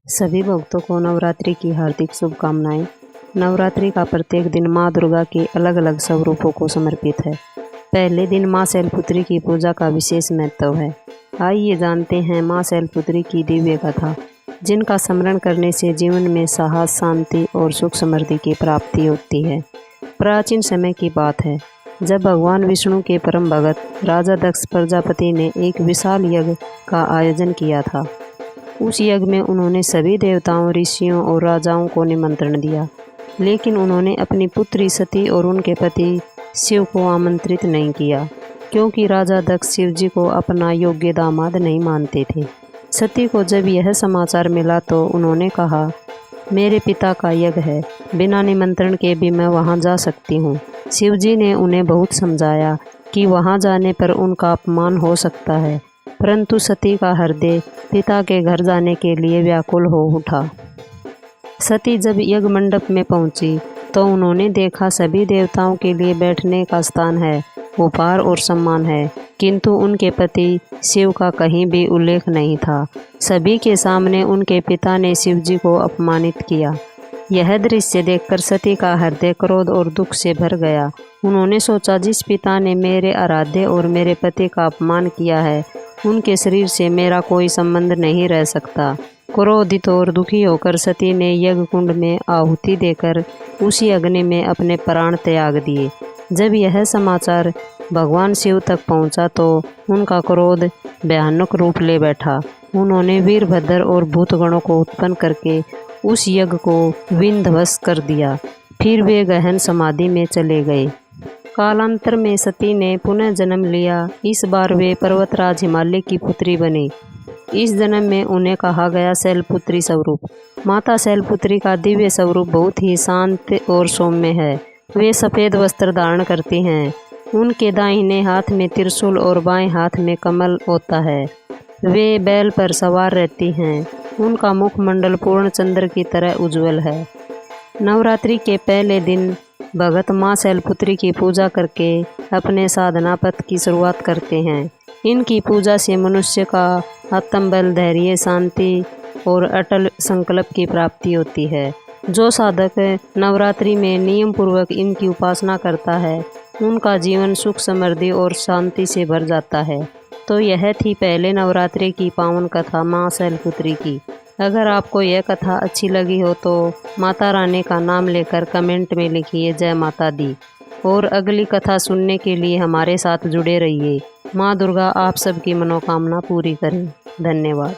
सभी भक्तों को नवरात्रि की हार्दिक शुभकामनाएं। नवरात्रि का प्रत्येक दिन माँ दुर्गा के अलग अलग स्वरूपों को समर्पित है। पहले दिन माँ शैलपुत्री की पूजा का विशेष महत्व है। आइए जानते हैं माँ शैलपुत्री की दिव्य कथा, जिनका स्मरण करने से जीवन में साहस, शांति और सुख समृद्धि की प्राप्ति होती है। प्राचीन समय की बात है, जब भगवान विष्णु के परम भगत राजा दक्ष प्रजापति ने एक विशाल यज्ञ का आयोजन किया था। उस यज्ञ में उन्होंने सभी देवताओं, ऋषियों और राजाओं को निमंत्रण दिया, लेकिन उन्होंने अपनी पुत्री सती और उनके पति शिव को आमंत्रित नहीं किया, क्योंकि राजा दक्ष शिव जी को अपना योग्य दामाद नहीं मानते थे। सती को जब यह समाचार मिला तो उन्होंने कहा, मेरे पिता का यज्ञ है, बिना निमंत्रण के भी मैं वहां जा सकती हूँ। शिव जी ने उन्हें बहुत समझाया कि वहां जाने पर उनका अपमान हो सकता है, परंतु सती का हृदय पिता के घर जाने के लिए व्याकुल हो उठा। सती जब यज्ञ मंडप में पहुंची तो उन्होंने देखा सभी देवताओं के लिए बैठने का स्थान है, उपहार और सम्मान है, किंतु उनके पति शिव का कहीं भी उल्लेख नहीं था। सभी के सामने उनके पिता ने शिव जी को अपमानित किया। यह दृश्य देखकर सती का हृदय क्रोध और दुख से भर गया। उन्होंने सोचा, जिस पिता ने मेरे आराध्य और मेरे पति का अपमान किया है, उनके शरीर से मेरा कोई संबंध नहीं रह सकता। क्रोधित और दुखी होकर सती ने यज्ञ कुंड में आहुति देकर उसी अग्नि में अपने प्राण त्याग दिए। जब यह समाचार भगवान शिव तक पहुंचा तो उनका क्रोध भयानक रूप ले बैठा। उन्होंने वीरभद्र और भूतगणों को उत्पन्न करके उस यज्ञ को विध्वंस कर दिया। फिर वे गहन समाधि में चले गए। कालांतर में सती ने पुनः जन्म लिया। इस बार वे पर्वतराज हिमालय की पुत्री बनी। इस जन्म में उन्हें कहा गया शैलपुत्री स्वरूप। माता शैलपुत्री का दिव्य स्वरूप बहुत ही शांत और सौम्य है। वे सफ़ेद वस्त्र धारण करती हैं। उनके दाहिने हाथ में त्रिशूल और बाएं हाथ में कमल होता है। वे बैल पर सवार रहती हैं। उनका मुखमंडल पूर्ण चंद्र की तरह उज्जवल है। नवरात्रि के पहले दिन भगत माँ शैलपुत्री की पूजा करके अपने साधना पथ की शुरुआत करते हैं। इनकी पूजा से मनुष्य का आत्मबल, धैर्य, शांति और अटल संकल्प की प्राप्ति होती है। जो साधक नवरात्रि में नियम पूर्वक इनकी उपासना करता है, उनका जीवन सुख, समृद्धि और शांति से भर जाता है। तो यह थी पहले नवरात्रि की पावन कथा माँ शैलपुत्री की। अगर आपको यह कथा अच्छी लगी हो तो माता रानी का नाम लेकर कमेंट में लिखिए जय माता दी। और अगली कथा सुनने के लिए हमारे साथ जुड़े रहिए। माँ दुर्गा आप सबकी मनोकामना पूरी करें। धन्यवाद।